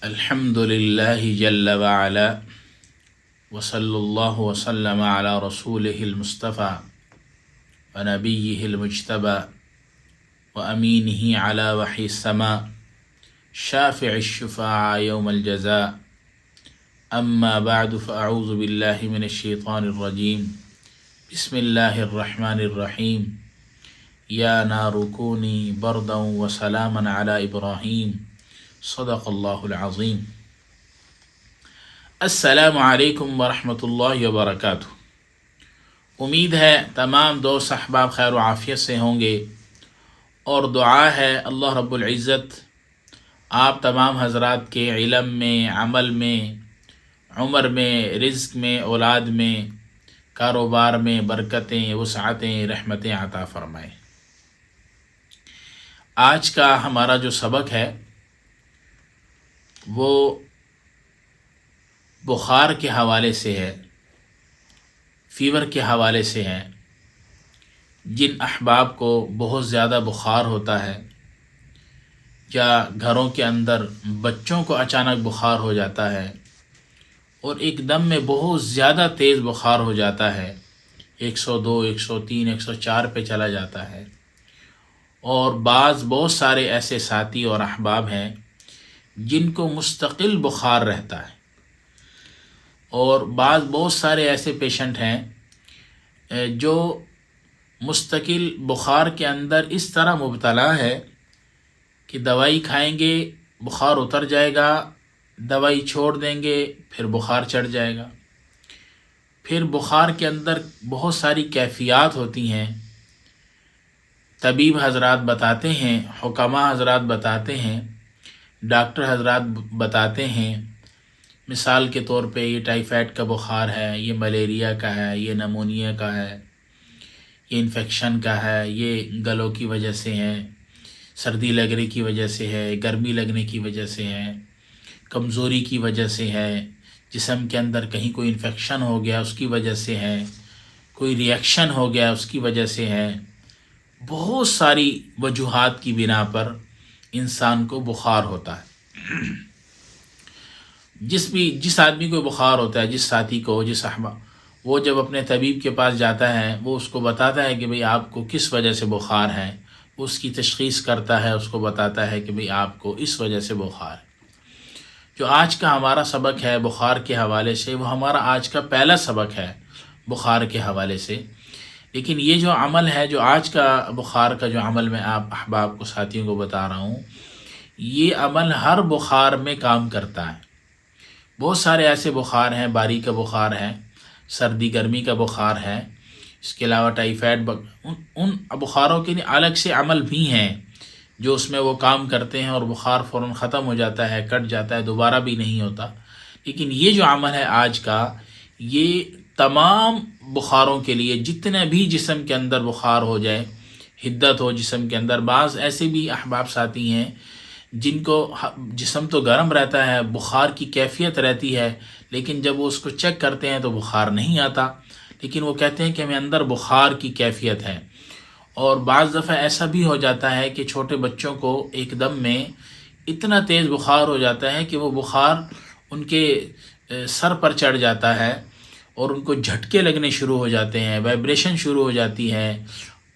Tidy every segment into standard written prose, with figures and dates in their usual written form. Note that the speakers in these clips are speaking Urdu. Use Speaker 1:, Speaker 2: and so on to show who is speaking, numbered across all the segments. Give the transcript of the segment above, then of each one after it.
Speaker 1: الحمد لله جل وعلا وصلى الله وسلم على رسوله المصطفى ونبيه المجتبى وأمينه على وحي السماء شافع الشفاعة يوم الجزاء. أما بعد فأعوذ بالله من الشيطان الرجيم. بسم الله الرحمن الرحيم. يا نار كوني بردا وسلاما على إبراهيم صدق اللہ العظیم. السلام علیکم ورحمۃ اللہ وبرکاتہ. امید ہے تمام دوست احباب خیر و عافیت سے ہوں گے، اور دعا ہے اللہ رب العزت آپ تمام حضرات کے علم میں، عمل میں، عمر میں، رزق میں، اولاد میں، کاروبار میں برکتیں، وسعتیں، رحمتیں عطا فرمائے. آج کا ہمارا جو سبق ہے وہ بخار کے حوالے سے ہے، فیور کے حوالے سے ہے. جن احباب کو بہت زیادہ بخار ہوتا ہے، یا گھروں کے اندر بچوں کو اچانک بخار ہو جاتا ہے اور ایک دم میں بہت زیادہ تیز بخار ہو جاتا ہے، 102، 103، 104 پہ چلا جاتا ہے. اور بہت سارے ایسے ساتھی اور احباب ہیں جن کو مستقل بخار رہتا ہے، اور بہت سارے ایسے پیشنٹ ہیں جو مستقل بخار کے اندر اس طرح مبتلا ہے کہ دوائی کھائیں گے بخار اتر جائے گا، دوائی چھوڑ دیں گے پھر بخار چڑھ جائے گا. پھر بخار کے اندر بہت ساری کیفیات ہوتی ہیں. طبیب حضرات بتاتے ہیں، حکماء حضرات بتاتے ہیں، ڈاکٹر حضرات بتاتے ہیں، مثال کے طور پہ یہ ٹائیفائڈ کا بخار ہے، یہ ملیریا کا ہے، یہ نمونیا کا ہے، یہ انفیکشن کا ہے، یہ گلوں کی وجہ سے ہے، سردی لگنے کی وجہ سے ہے، گرمی لگنے کی وجہ سے ہے، کمزوری کی وجہ سے ہے، جسم کے اندر کہیں کوئی انفیکشن ہو گیا اس کی وجہ سے ہے، کوئی ریئیکشن ہو گیا اس کی وجہ سے ہے. بہت ساری وجوہات کی بنا پر انسان کو بخار ہوتا ہے. جس آدمی کو بخار ہوتا ہے، جس ساتھی کو، جس احباب، وہ جب اپنے طبیب کے پاس جاتا ہے، وہ اس کو بتاتا ہے کہ بھئی آپ کو کس وجہ سے بخار ہے، اس کی تشخیص کرتا ہے، اس کو بتاتا ہے کہ بھئی آپ کو اس وجہ سے بخار ہے. جو آج کا ہمارا سبق ہے بخار کے حوالے سے، وہ ہمارا آج کا پہلا سبق ہے بخار کے حوالے سے. لیکن یہ جو عمل ہے، جو آج کا بخار کا جو عمل میں آپ احباب کو، ساتھیوں کو بتا رہا ہوں، یہ عمل ہر بخار میں کام کرتا ہے. بہت سارے ایسے بخار ہیں، باری کا بخار ہے، سردی گرمی کا بخار ہے، اس کے علاوہ ٹائیفائڈ، ان بخاروں کے لیے الگ سے عمل بھی ہیں جو اس میں وہ کام کرتے ہیں، اور بخار فوراً ختم ہو جاتا ہے، کٹ جاتا ہے، دوبارہ بھی نہیں ہوتا. لیکن یہ جو عمل ہے آج کا، یہ تمام بخاروں کے لیے، جتنے بھی جسم کے اندر بخار ہو جائے، حدت ہو جسم کے اندر. بعض ایسے بھی احباب ساتھی ہیں جن کو جسم تو گرم رہتا ہے، بخار کی کیفیت رہتی ہے، لیکن جب وہ اس کو چیک کرتے ہیں تو بخار نہیں آتا، لیکن وہ کہتے ہیں کہ ہمیں اندر بخار کی کیفیت ہے. اور بعض دفعہ ایسا بھی ہو جاتا ہے کہ چھوٹے بچوں کو ایک دم میں اتنا تیز بخار ہو جاتا ہے کہ وہ بخار ان کے سر پر چڑھ جاتا ہے، اور ان کو جھٹکے لگنے شروع ہو جاتے ہیں، وائبریشن شروع ہو جاتی ہے.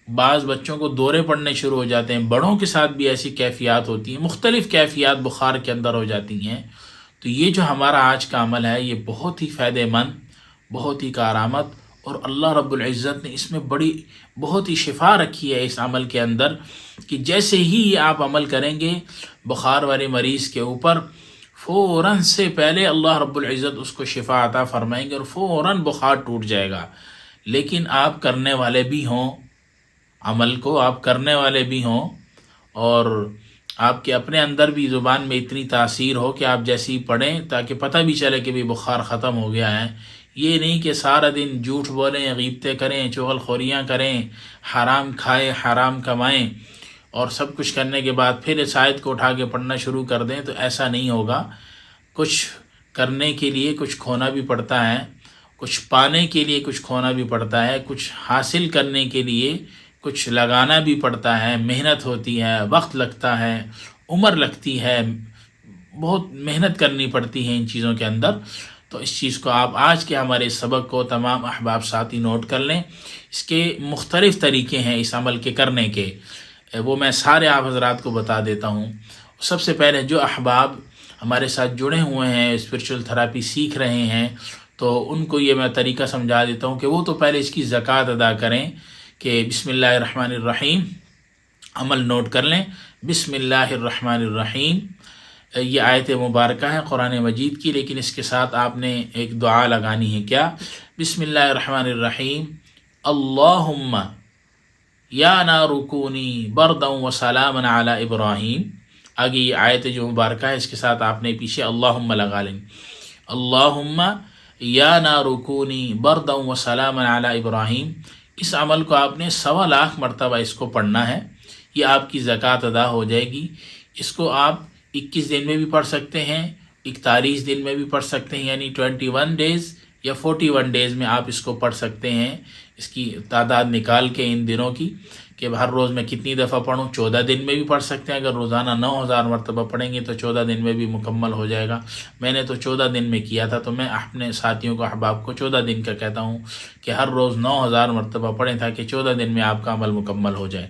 Speaker 1: بعض بچوں کو دورے پڑنے شروع ہو جاتے ہیں. بڑوں کے ساتھ بھی ایسی کیفیات ہوتی ہیں، مختلف کیفیات بخار کے اندر ہو جاتی ہیں. تو یہ جو ہمارا آج کا عمل ہے، یہ بہت ہی فائدہ مند، بہت ہی کارآمد، اور اللہ رب العزت نے اس میں بہت ہی شفا رکھی ہے اس عمل کے اندر، کہ جیسے ہی یہ آپ عمل کریں گے بخار والے مریض کے اوپر، فوراً سے پہلے اللہ رب العزت اس کو شفا عطا فرمائیں گے، اور فوراً بخار ٹوٹ جائے گا. لیکن آپ کرنے والے بھی ہوں، عمل کو آپ کرنے والے بھی ہوں، اور آپ کے اپنے اندر بھی زبان میں اتنی تاثیر ہو کہ آپ جیسی پڑھیں تاکہ پتہ بھی چلے کہ بھی بخار ختم ہو گیا ہے. یہ نہیں کہ سارا دن جھوٹ بولیں، غیبتیں کریں، چغل خوریاں کریں، حرام کھائیں، حرام کمائیں، اور سب کچھ کرنے کے بعد پھر اس آیت کو اٹھا کے پڑھنا شروع کر دیں. تو ایسا نہیں ہوگا. کچھ کرنے کے لیے کچھ کھونا بھی پڑتا ہے، کچھ پانے کے لیے کچھ کھونا بھی پڑتا ہے، کچھ حاصل کرنے کے لیے کچھ لگانا بھی پڑتا ہے، محنت ہوتی ہے، وقت لگتا ہے، عمر لگتی ہے، بہت محنت کرنی پڑتی ہے ان چیزوں کے اندر. تو اس چیز کو آپ آج کے ہمارے سبق کو تمام احباب ساتھی نوٹ کر لیں. اس کے مختلف طریقے ہیں اس عمل کے کرنے کے، وہ میں سارے آپ حضرات کو بتا دیتا ہوں. سب سے پہلے جو احباب ہمارے ساتھ جڑے ہوئے ہیں، اسپرچول تھراپی سیکھ رہے ہیں، تو ان کو یہ میں طریقہ سمجھا دیتا ہوں کہ وہ تو پہلے اس کی زکوٰۃ ادا کریں. کہ بسم اللہ الرحمن الرحیم عمل نوٹ کر لیں. بسم اللہ الرحمن الرحیم یہ آیت مبارکہ ہے قرآن مجید کی، لیکن اس کے ساتھ آپ نے ایک دعا لگانی ہے. کیا؟ بسم اللہ الرحمن الرحیم اللہم یا نار کونی بردا و سلاما علی ابراہیم. آگے یہ آیت جو مبارکہ ہے اس کے ساتھ آپ نے پیچھے اللہم لگا لیں. اللہم یا نار کونی بردا و سلاما علی ابراہیم. اس عمل کو آپ نے 1.25 مرتبہ اس کو پڑھنا ہے. یہ آپ کی زکوٰۃ ادا ہو جائے گی. اس کو آپ 21 دن میں بھی پڑھ سکتے ہیں، 41 دن میں بھی پڑھ سکتے ہیں، یعنی 21 ڈیز یا 41 ڈیز میں آپ اس کو پڑھ سکتے ہیں. اس کی تعداد نکال کے ان دنوں کی کہ ہر روز میں کتنی دفعہ پڑھوں. 14 دن میں بھی پڑھ سکتے ہیں. اگر روزانہ 9000 مرتبہ پڑھیں گے تو 14 دن میں بھی مکمل ہو جائے گا. میں نے تو 14 دن میں کیا تھا، تو میں اپنے ساتھیوں کو احباب کو 14 دن کا کہتا ہوں کہ ہر روز 9000 مرتبہ پڑھیں تاکہ 14 دن میں آپ کا عمل مکمل ہو جائے.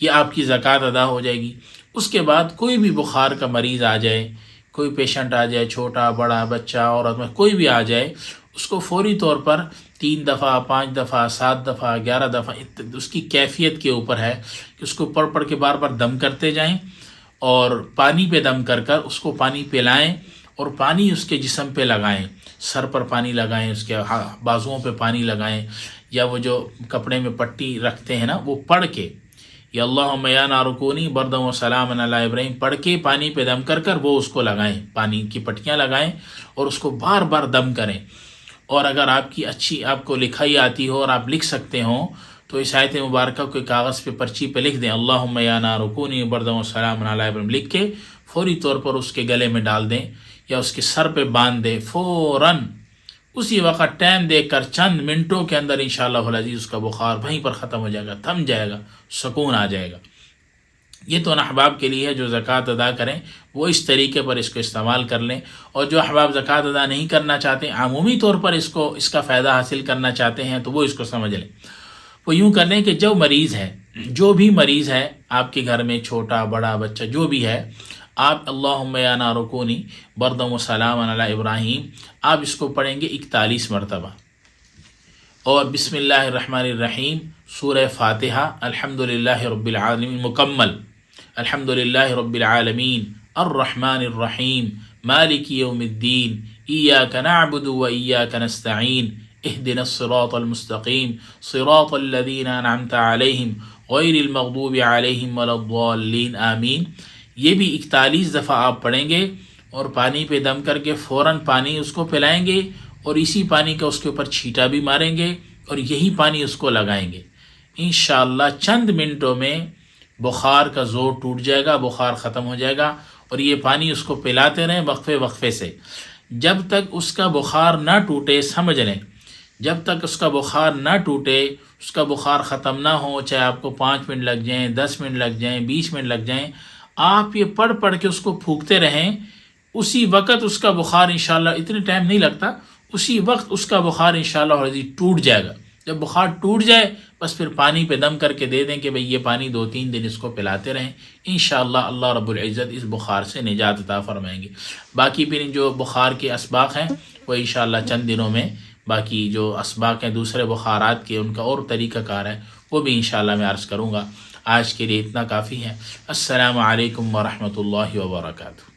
Speaker 1: یہ آپ کی زکوٰۃ ادا ہو جائے گی. اس کے بعد کوئی بھی بخار کا مریض آ جائے، کوئی پیشنٹ آ جائے، چھوٹا بڑا بچہ عورت میں کوئی بھی آ جائے، اس کو فوری طور پر 3 دفعہ 5 دفعہ 7 دفعہ 11 دفعہ اس کی کیفیت کے اوپر ہے کہ اس کو پڑھ کے بار بار دم کرتے جائیں، اور پانی پہ دم کر کر اس کو پانی پلائیں، اور پانی اس کے جسم پہ لگائیں. سر پر پانی لگائیں، اس کے بازوؤں پہ پانی لگائیں، یا وہ جو کپڑے میں پٹی رکھتے ہیں نا وہ پڑھ کے یا اللہم یا نار کونی بردا و سلاما علی ابراہیم پڑھ کے پانی پہ دم کر کر وہ اس کو لگائیں، پانی کی پٹیاں لگائیں اور اس کو بار بار دم کریں. اور اگر آپ کی اچھی آپ کو لکھائی آتی ہو اور آپ لکھ سکتے ہوں تو اس آیت مبارکہ کو کاغذ پہ پرچی پہ لکھ دیں. اللہم یا نار کونی بردا و سلاما علی ابراہیم لکھ کے فوری طور پر اس کے گلے میں ڈال دیں یا اس کے سر پہ باندھ دیں. فوراً اسی وقت ٹائم دے کر چند منٹوں کے اندر انشاءاللہ العزیز اس کا بخار وہیں پر ختم ہو جائے گا، تھم جائے گا، سکون آ جائے گا. یہ تو ان احباب کے لیے ہے جو زکوٰۃ ادا کریں، وہ اس طریقے پر اس کو استعمال کر لیں. اور جو احباب زکوٰۃ ادا نہیں کرنا چاہتے، عمومی طور پر اس کا فائدہ حاصل کرنا چاہتے ہیں، تو وہ اس کو سمجھ لیں. وہ یوں کر لیں کہ جو بھی مریض ہے آپ کے گھر میں، چھوٹا بڑا بچہ جو بھی ہے، آپ اللہم یا نار کونی بردا و سلاما علی ابراہیم آپ اس کو پڑھیں گے 41 مرتبہ. اور بسم اللہ الرحمن الرحیم سورہ فاتحہ الحمدللہ رب العالمین مکمل. الحمدللہ رب العالمین الرحمن الرحیم مالک یوم الدین ایاک نعبد و ایاک نستعین اہدنا الصراط المستقیم صراط الذین انعمت علیہم غیر المغضوب علیہم ولا الضالین آمین. یہ بھی 41 دفعہ آپ پڑھیں گے اور پانی پہ دم کر کے فوراً پانی اس کو پلائیں گے، اور اسی پانی کا اس کے اوپر چھیٹا بھی ماریں گے اور یہی پانی اس کو لگائیں گے. انشاءاللہ چند منٹوں میں بخار کا زور ٹوٹ جائے گا، بخار ختم ہو جائے گا. اور یہ پانی اس کو پلاتے رہیں وقفے سے جب تک اس کا بخار نہ ٹوٹے. سمجھ لیں، جب تک اس کا بخار نہ ٹوٹے، اس کا بخار ختم نہ ہو، چاہے آپ کو 5 منٹ لگ جائیں، 10 منٹ لگ جائیں، 20 منٹ لگ جائیں، آپ یہ پڑھ کے اس کو پھونکتے رہیں. اسی وقت اس کا بخار انشاءاللہ اتنے ٹائم نہیں لگتا، اسی وقت اس کا بخار انشاءاللہ عزیز ٹوٹ جائے گا. جب بخار ٹوٹ جائے بس پھر پانی پہ دم کر کے دے دیں کہ بھئی یہ پانی 2-3 دن اس کو پلاتے رہیں. انشاءاللہ اللہ رب العزت اس بخار سے نجات عطا فرمائیں گے. باقی پھر جو بخار کے اسباق ہیں وہ انشاءاللہ چند دنوں میں، باقی جو اسباق ہیں دوسرے بخارات کے ان کا اور طریقہ کار ہے وہ بھی انشاءاللہ میں عرض کروں گا. آج کے لیے اتنا کافی ہے. السلام علیکم ورحمۃ اللہ وبرکاتہ.